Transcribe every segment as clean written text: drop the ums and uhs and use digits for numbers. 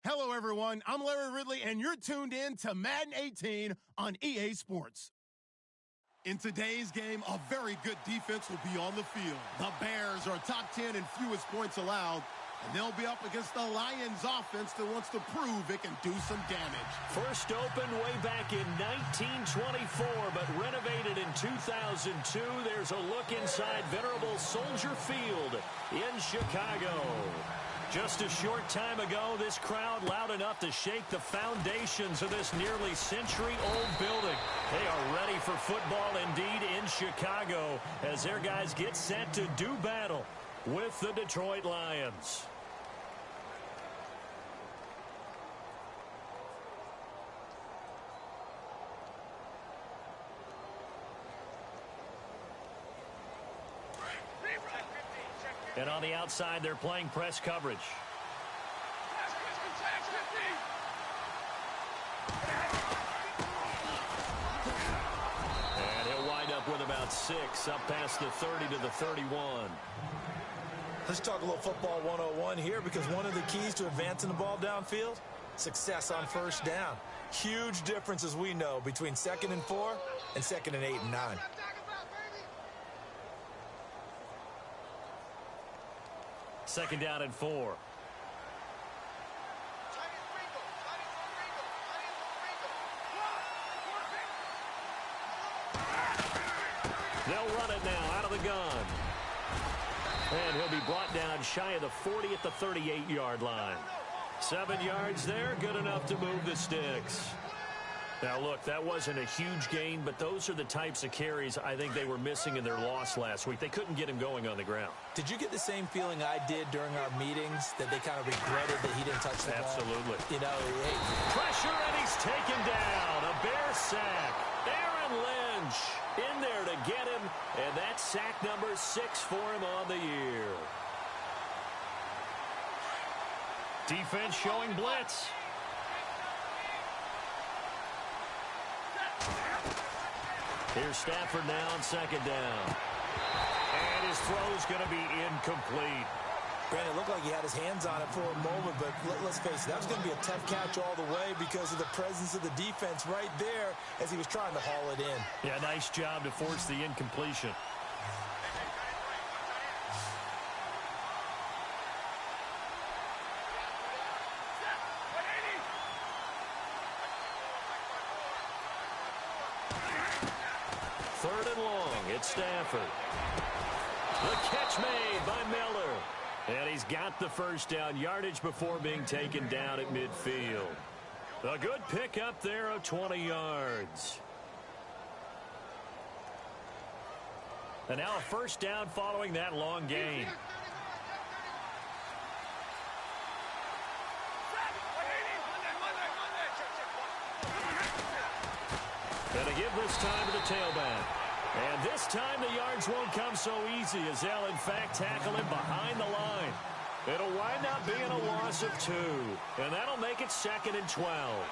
Hello, everyone. I'm Larry Ridley, and you're tuned in to Madden 18 on EA Sports. In today's game, a very good defense will be on the field. The Bears are top 10 in fewest points allowed, and they'll be up against the Lions offense that wants to prove it can do some damage. First opened way back in 1924, but renovated in 2002. There's a look inside venerable Soldier Field in Chicago. Just a short time ago, this crowd loud enough to shake the foundations of this nearly century-old building. They are ready for football indeed in Chicago as their guys get set to do battle with the Detroit Lions. And on the outside, they're playing press coverage. And he'll wind up with about 6, up past the 30 to the 31. Let's talk a little football 101 here, because one of the keys to advancing the ball downfield, success on first down. Huge difference, as we know, between 2nd and 4 and 2nd and 8 and 9. Second down and 4. They'll run it now out of the gun. And he'll be brought down shy of the 40 at the 38-yard line. 7 yards there, good enough to move the sticks. Now, look, that wasn't a huge gain, but those are the types of carries I think they were missing in their loss last week. They couldn't get him going on the ground. Did you get the same feeling I did during our meetings, that they kind of regretted that he didn't touch the ball? Absolutely. You know, hey. Pressure, and he's taken down. A Bear sack. Aaron Lynch in there to get him, and that's sack number 6 for him on the year. Defense showing blitz. Here's Stafford now on 2nd down. And his throw's going to be incomplete. Brandon, it looked like he had his hands on it for a moment, but let's face it, that was going to be a tough catch all the way because of the presence of the defense right there as he was trying to haul it in. Yeah, nice job to force the incompletion. Third and long, it's Stafford. The catch made by Miller. And he's got the first down, yardage before being taken down at midfield. A good pickup there of 20 yards. And now a first down following that long gain. And to give this time to the tailback. And this time the yards won't come so easy as they'll, in fact, tackle him behind the line. It'll wind up being a loss of 2. And that'll make it 2nd and 12.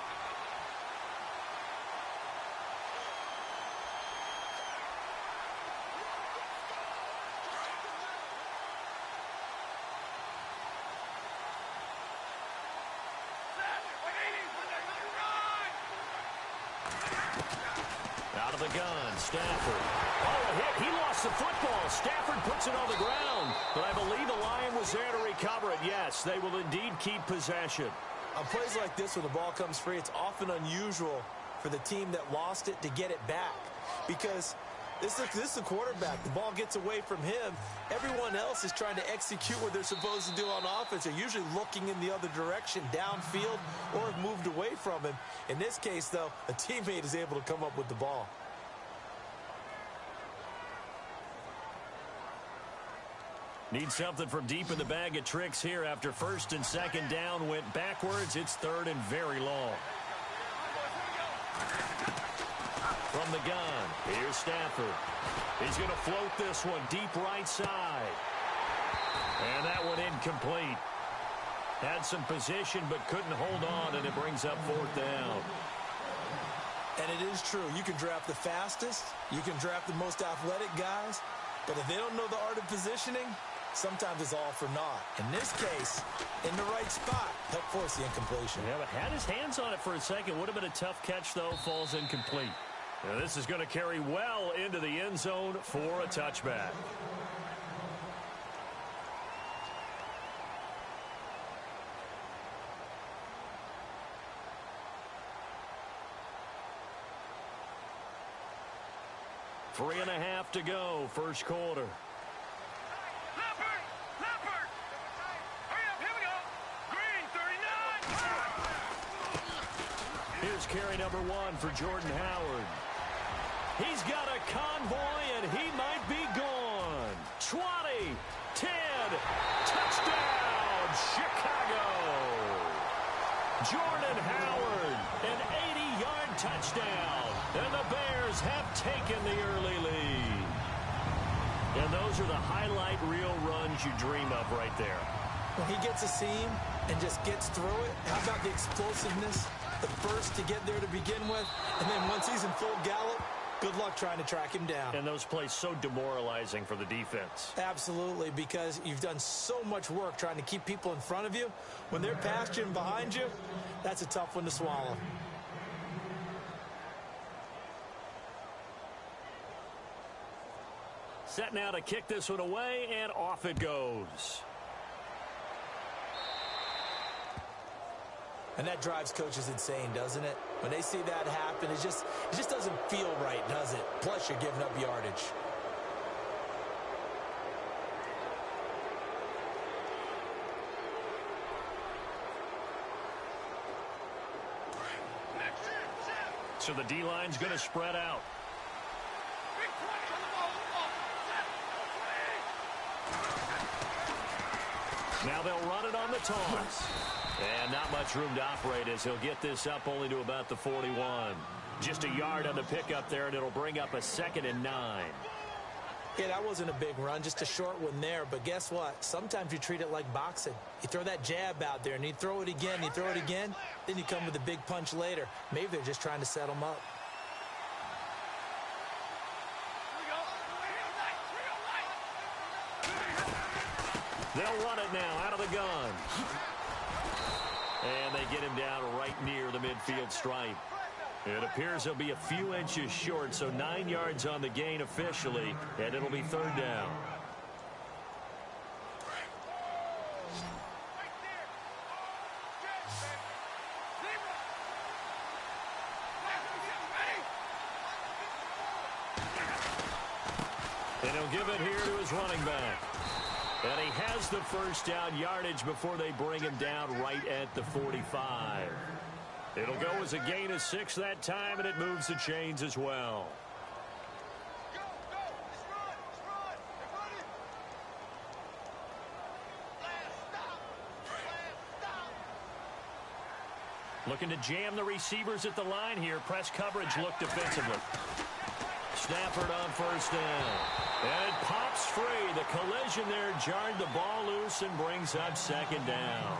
Out of the gun, Stafford. Oh, a hit. He lost the football. Stafford puts it on the ground. But I believe the Lion was there to recover it. Yes, they will indeed keep possession. On plays like this, when the ball comes free, it's often unusual for the team that lost it to get it back. Because this is a quarterback. The ball gets away from him. Everyone else is trying to execute what they're supposed to do on offense. They're usually looking in the other direction, downfield, or have moved away from him. In this case, though, a teammate is able to come up with the ball. Need something from deep in the bag of tricks here after 1st and 2nd down went backwards. It's 3rd and very long. From the gun, here's Stafford. He's going to float this one deep right side. And that one incomplete. Had some position but couldn't hold on, and it brings up 4th down. And it is true. You can draft the fastest. You can draft the most athletic guys. But if they don't know the art of positioning, sometimes it's all for naught. In this case, in the right spot, helped force the incompletion. Yeah, but had his hands on it for a second. Would have been a tough catch, though. Falls incomplete. Now, this is going to carry well into the end zone for a touchback. Three and a half to go, first quarter. Here's carry number 1 for Jordan Howard. He's got a convoy, and he might be gone. 20, 10, touchdown, Chicago. Jordan Howard, an 80-yard touchdown, and the Bears have taken the early lead. And those are the highlight reel runs you dream of right there. When he gets a seam and just gets through it, how about the explosiveness, the burst to get there to begin with, and then once he's in full gallop, good luck trying to track him down. And those plays so demoralizing for the defense. Absolutely, because you've done so much work trying to keep people in front of you. When they're past you and behind you, that's a tough one to swallow. Set now to kick this one away, and off it goes. And that drives coaches insane, doesn't it? When they see that happen, it just doesn't feel right, does it? Plus, you're giving up yardage. So the D-line's going to spread out. Now they'll run it on the toss. And not much room to operate as he'll get this up only to about the 41. Just a yard on the pickup there, and it'll bring up a 2nd and 9. Yeah, that wasn't a big run, just a short one there. But guess what? Sometimes you treat it like boxing. You throw that jab out there, and you throw it again, you throw it again, then you come with a big punch later. Maybe they're just trying to set them up. They'll run it now out of the gun. And they get him down right near the midfield stripe. It appears he'll be a few inches short, so 9 yards on the gain officially, and it'll be 3rd down. And he'll give it here to his running back. And he has the first down yardage before they bring him down right at the 45. It'll go as a gain of 6 that time, and it moves the chains as well. Looking to jam the receivers at the line here. Press coverage look defensively. Stafford on first down. And it pops free. The collision there jarred the ball loose and brings up 2nd down.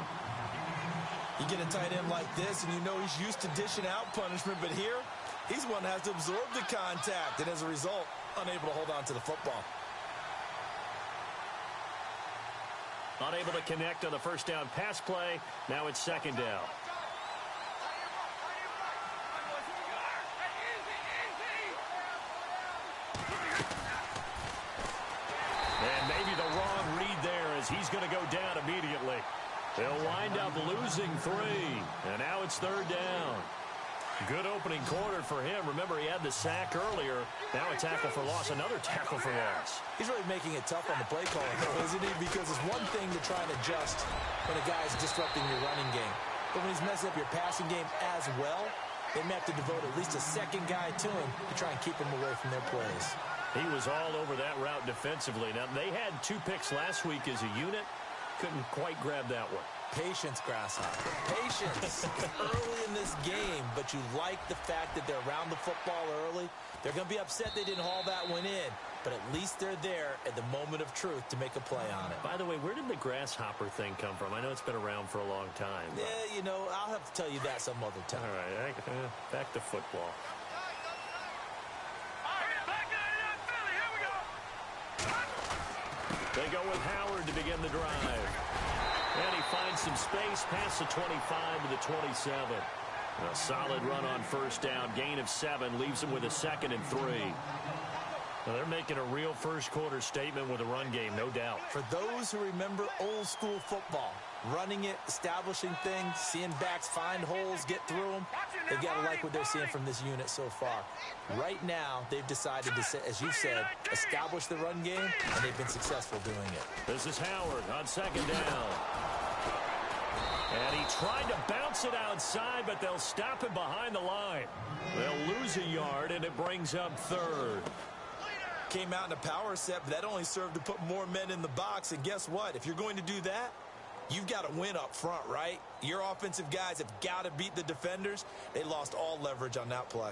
You get a tight end like this, and you know he's used to dishing out punishment, but here, he's one that has to absorb the contact, and as a result, unable to hold on to the football. Unable to connect on the first down pass play. Now it's 2nd down. And maybe the wrong read there as he's going to go down immediately. They'll wind up losing 3. And now it's 3rd down. Good opening quarter for him. Remember, he had the sack earlier. Now a tackle for loss. Another tackle for loss. He's really making it tough on the play calling, isn't he? Because it's one thing to try and adjust when a guy's disrupting your running game. But when he's messing up your passing game as well, they may have to devote at least a second guy to him to try and keep him away from their plays. He was all over that route defensively. Now, they had 2 picks last week as a unit. Couldn't quite grab that one. Patience, Grasshopper. Patience early in this game, but you like the fact that they're around the football early. They're going to be upset they didn't haul that one in, but at least they're there at the moment of truth to make a play on it. By the way, where did the grasshopper thing come from? I know it's been around for a long time. Yeah, you know, I'll have to tell you that some other time. All right, back to football. They go with Howard to begin the drive. And he finds some space past the 25 to the 27. A solid run on first down. Gain of 7 leaves him with a 2nd and 3. Well, they're making a real first-quarter statement with a run game, no doubt. For those who remember old-school football, running it, establishing things, seeing backs find holes, get through them, they've got to like what they're seeing from this unit so far. Right now, they've decided to, as you've said, establish the run game, and they've been successful doing it. This is Howard on 2nd down. And he tried to bounce it outside, but they'll stop him behind the line. They'll lose a yard, and it brings up 3rd. Came out in a power set, but that only served to put more men in the box. And guess what? If you're going to do that, you've got to win up front, right? Your offensive guys have got to beat the defenders. They lost all leverage on that play.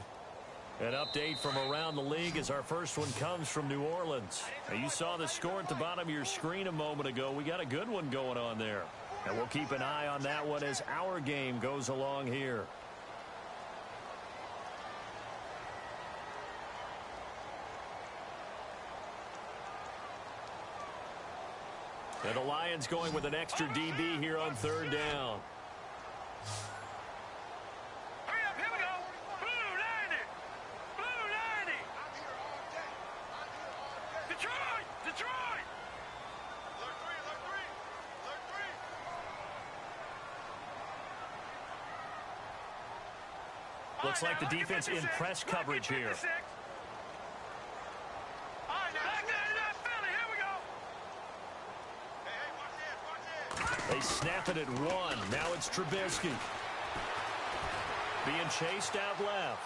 An update from around the league as our first one comes from New Orleans. Now, you saw the score at the bottom of your screen a moment ago. We got a good one going on there. And we'll keep an eye on that one as our game goes along here. And the Lions going with an extra DB here on 3rd down. Hurry up, here we go. Blue 90. Blue 90. Detroit. Detroit. Alert 3. Alert 3. Alert 3. Looks like the defense in press coverage here. They snap it at 1. Now it's Trubisky. Being chased out left.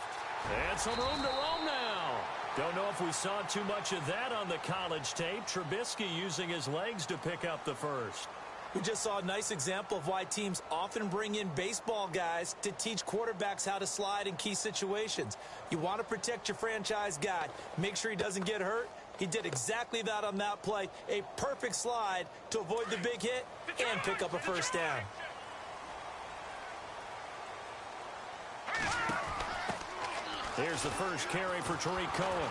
And some room to roam now. Don't know if we saw too much of that on the college tape. Trubisky using his legs to pick up the first. We just saw a nice example of why teams often bring in baseball guys to teach quarterbacks how to slide in key situations. You want to protect your franchise guy. Make sure he doesn't get hurt. He did exactly that on that play. A perfect slide to avoid the big hit and pick up a first down. Here's the first carry for Tariq Cohen.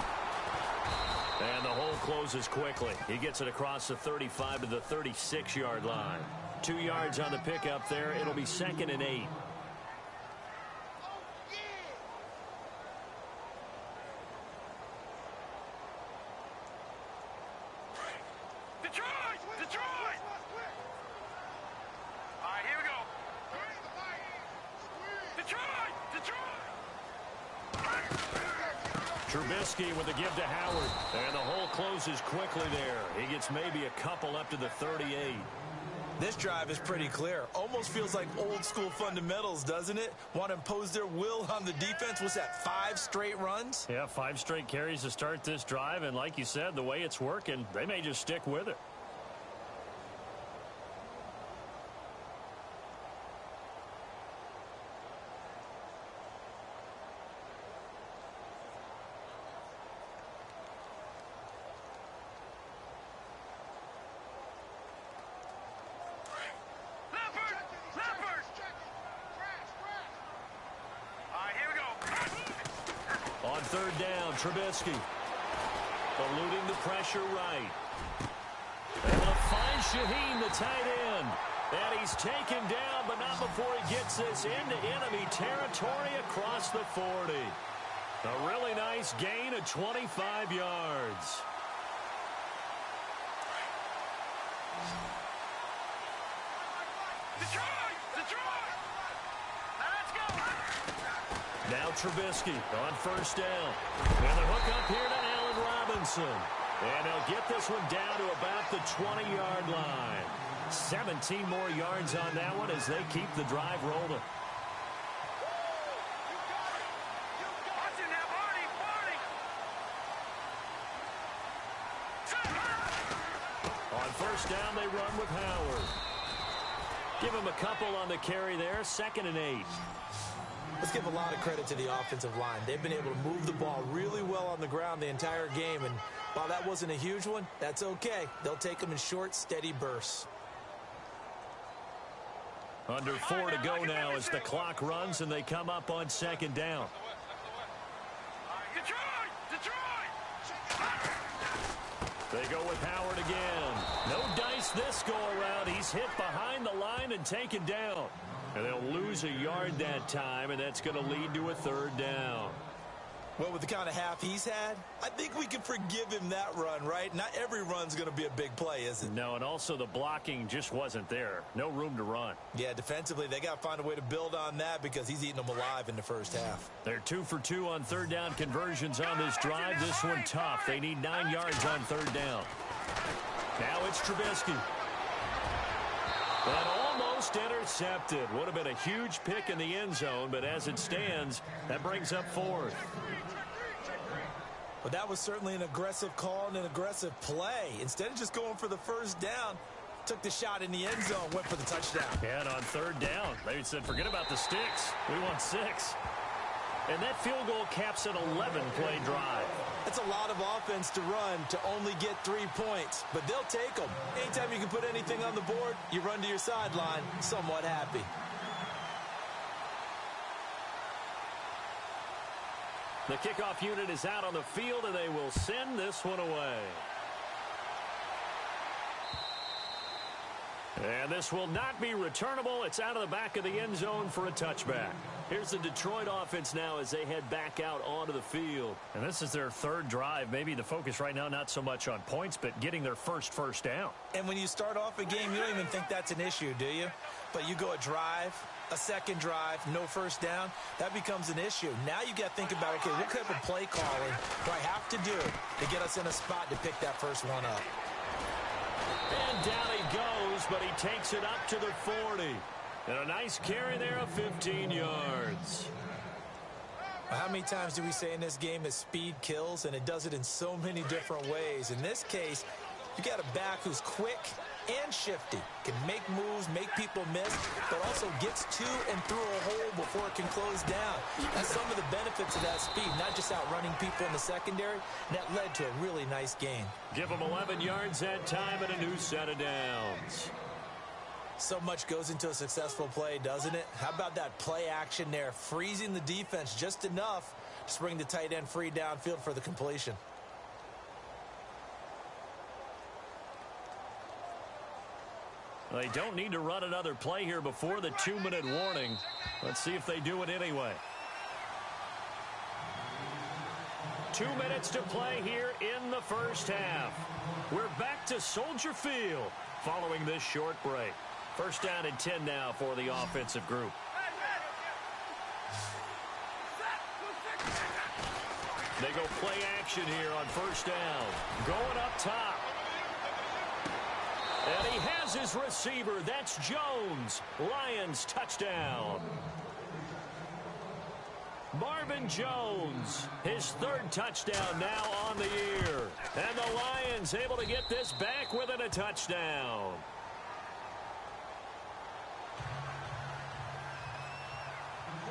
And the hole closes quickly. He gets it across the 35 to the 36-yard line. 2 yards on the pickup there. It'll be 2nd and 8. Trubisky with a give to Howard. And the hole closes quickly there. He gets maybe a couple up to the 38. This drive is pretty clear. Almost feels like old school fundamentals, doesn't it? Want to impose their will on the defense. What's that, 5 straight runs? Yeah, 5 straight carries to start this drive. And like you said, the way it's working, they may just stick with it. On 3rd down, Trubisky. Eluding the pressure right. Able to find Shaheen, the tight end. And he's taken down, but not before he gets this into enemy territory across the 40. A really nice gain of 25 yards. Now Trubisky on 1st down. And the hook up here to Allen Robinson. And they'll get this one down to about the 20-yard line. 17 more yards on that one as they keep the drive rolling. On 1st down, they run with Howard. Give him a couple on the carry there. 2nd and 8. Let's give a lot of credit to the offensive line. They've been able to move the ball really well on the ground the entire game. And while that wasn't a huge one, that's okay. They'll take them in short, steady bursts. Under 4 to go now as the clock runs and they come up on 2nd down. Detroit! They go with Howard again. missed this go-around. He's hit behind the line and taken down. And they'll lose a yard that time, and that's going to lead to a third down. Well, with the kind of half he's had, I think we can forgive him that run, right? Not every run's going to be a big play, is it? No, and also the blocking just wasn't there. No room to run. Yeah, defensively, they got to find a way to build on that because he's eating them alive in the first half. They're 2 for 2 on third down conversions on this drive. This one tough. They need 9 yards on third down. Now it's Trubisky. That almost intercepted. Would have been a huge pick in the end zone, but as it stands, that brings up fourth. But that was certainly an aggressive call and an aggressive play. Instead of just going for the first down, took the shot in the end zone, went for the touchdown. Yeah, and on third down, they said, forget about the sticks. We want 6. And that field goal caps an 11-play drive. That's a lot of offense to run to only get 3 points, but they'll take them. Anytime you can put anything on the board, you run to your sideline somewhat happy. The kickoff unit is out on the field, and they will send this one away. And this will not be returnable. It's out of the back of the end zone for a touchback. Here's the Detroit offense now as they head back out onto the field. And this is their third drive. Maybe the focus right now not so much on points, but getting their first down. And when you start off a game, you don't even think that's an issue, do you? But you go a drive, a second drive, no first down, that becomes an issue. Now you got to think about, okay, what type of play calling do I have to do to get us in a spot to pick that first one up? And down he goes, but he takes it up to the 40. And a nice carry there of 15 yards. How many times do we say in this game that speed kills, and it does it in so many different ways? In this case, you got a back who's quick and shifty, can make moves, make people miss, but also gets to and through a hole before it can close down. That's some of the benefits of that speed, not just outrunning people in the secondary. And that led to a really nice gain. Give him 11 yards that time and a new set of downs. So much goes into a successful play, doesn't it? How about that play action there, freezing the defense just enough to bring the tight end free downfield for the completion. They don't need to run another play here before the 2-minute warning. Let's see if they do it anyway. 2 minutes to play here in the first half. We're back to Soldier Field following this short break. First down and 10 now for the offensive group. They go play action here on first down. Going up top. And he has his receiver. That's Jones. Lions touchdown. Marvin Jones, his third touchdown now on the year. And the Lions able to get this back within a touchdown.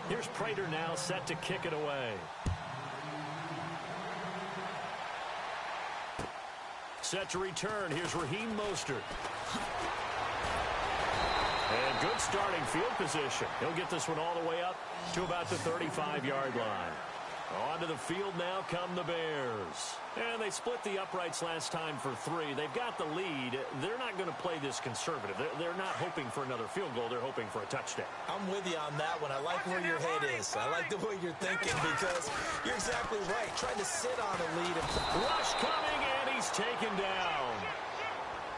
Here's Prater now set to kick it away. Set to return. Here's Raheem Mostert. And good starting field position. He'll get this one all the way up to about the 35-yard line. Onto the field now come the Bears. And they split the uprights last time for 3. They've got the lead. They're not going to play this conservative. They're not hoping for another field goal. They're hoping for a touchdown. I'm with you on that one. I like where your head is. I like the way you're thinking because you're exactly right. Trying to sit on a lead. Rush coming, and he's taken down.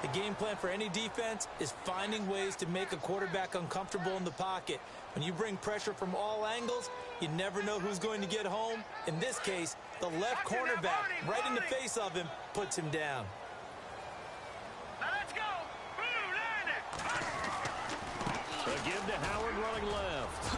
The game plan for any defense is finding ways to make a quarterback uncomfortable in the pocket. When you bring pressure from all angles, you never know who's going to get home. In this case, the left cornerback, right in the face of him, puts him down. Now let's go. A give to Howard running left.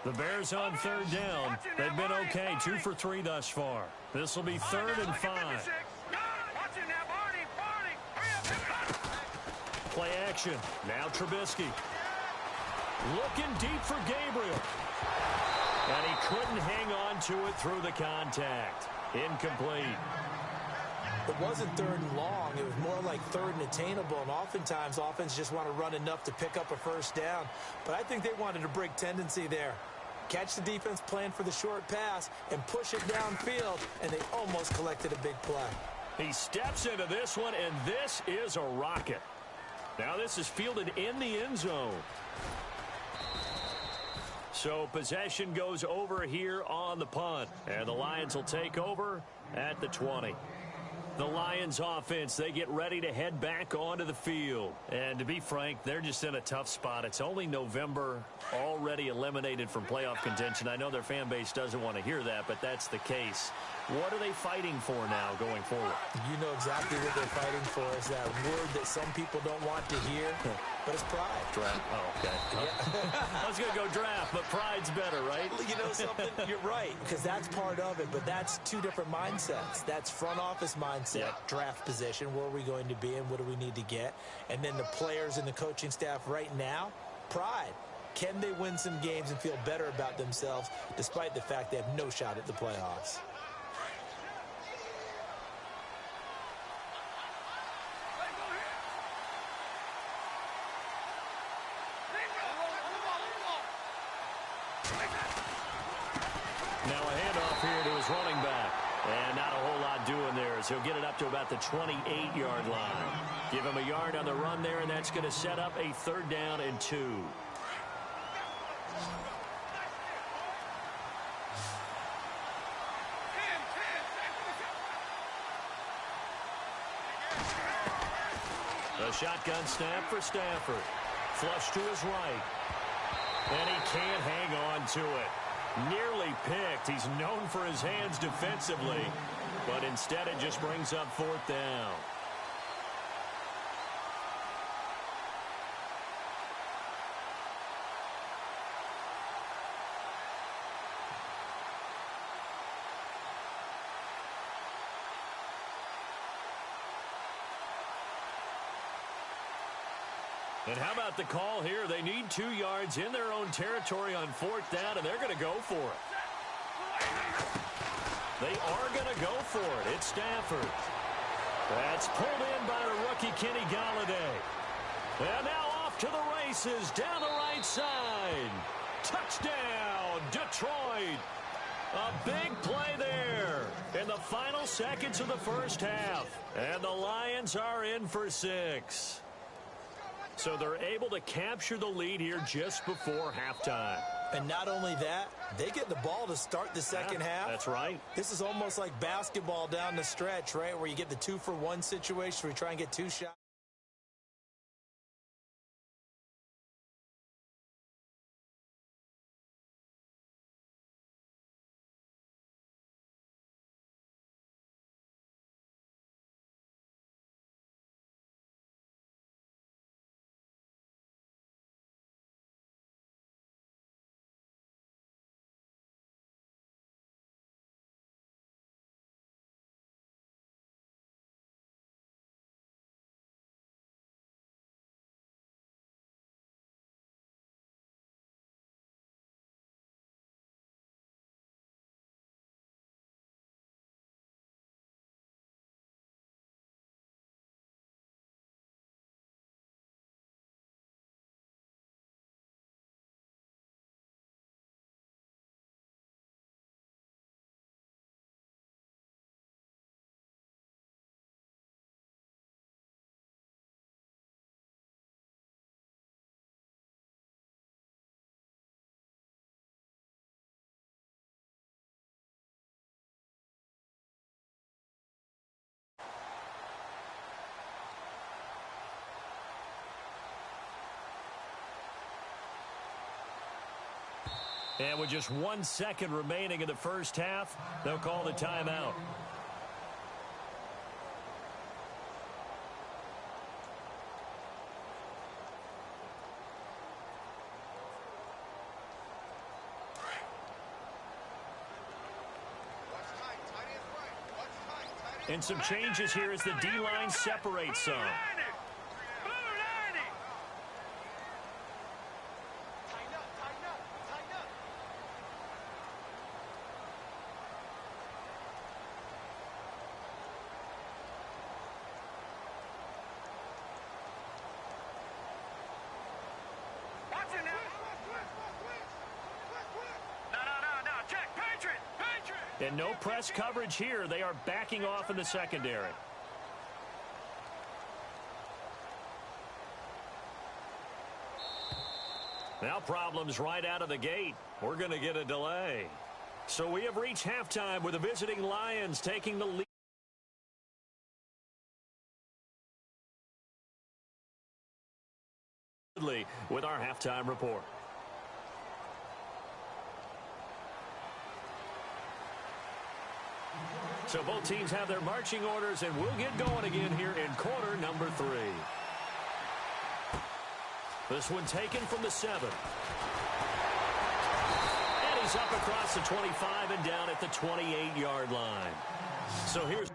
The Bears on third down. They've been okay, 2 for 3 thus far. This will be 3rd and 5. Play action. Now Trubisky. Looking deep for Gabriel. And he couldn't hang on to it through the contact. Incomplete. It wasn't third and long. It was more like third and attainable, and oftentimes offense just want to run enough to pick up a first down. But I think they wanted a break tendency there. Catch the defense plan for the short pass and push it downfield, and they almost collected a big play. He steps into this one, and this is a rocket. Now this is fielded in the end zone. So possession goes over here on the punt, and the Lions will take over at the 20. The Lions offense, they get ready to head back onto the field. And to be frank, they're just in a tough spot. It's only November, already eliminated from playoff contention. I know their fan base doesn't want to hear that, but that's the case. What are they fighting for now going forward? You know exactly what they're fighting for. Is that word that some people don't want to hear, but it's pride. Draft. Oh, okay. Yeah. I was going to go draft, but pride's better, right? You know something? You're right, because that's part of it, but that's two different mindsets. That's front office mindset, draft position, where are we going to be and what do we need to get? And then the players and the coaching staff right now, pride. Can they win some games and feel better about themselves despite the fact they have no shot at the playoffs? Now a handoff here to his running back. And not a whole lot doing there as he'll get it up to about the 28-yard line. Give him a yard on the run there, and that's going to set up a 3rd down and 2. A shotgun snap for Stafford. Flush to his right. And he can't hang on to it. Nearly picked. He's known for his hands defensively, but instead it just brings up 4th down. And how about the call here? They need 2 yards in their own territory on 4th down, and they're going to go for it. They are going to go for it. It's Stafford. That's pulled in by the rookie Kenny Galladay. And now off to the races down the right side. Touchdown, Detroit. A big play there in the final seconds of the first half. And the Lions are in for 6. So they're able to capture the lead here just before halftime. And not only that, they get the ball to start the second half. That's right. This is almost like basketball down the stretch, right, where you get the 2-for-1 situation where you try and get 2 shots. And with just 1 second remaining in the first half, they'll call the timeout. And some changes here as the D-line separates some. And no press coverage here. They are backing off in the secondary. Now problems right out of the gate. We're going to get a delay. So we have reached halftime with the visiting Lions taking the lead. With our halftime report. So both teams have their marching orders, and we'll get going again here in quarter number 3. This one taken from the 7. And he's up across the 25 and down at the 28-yard line. So here's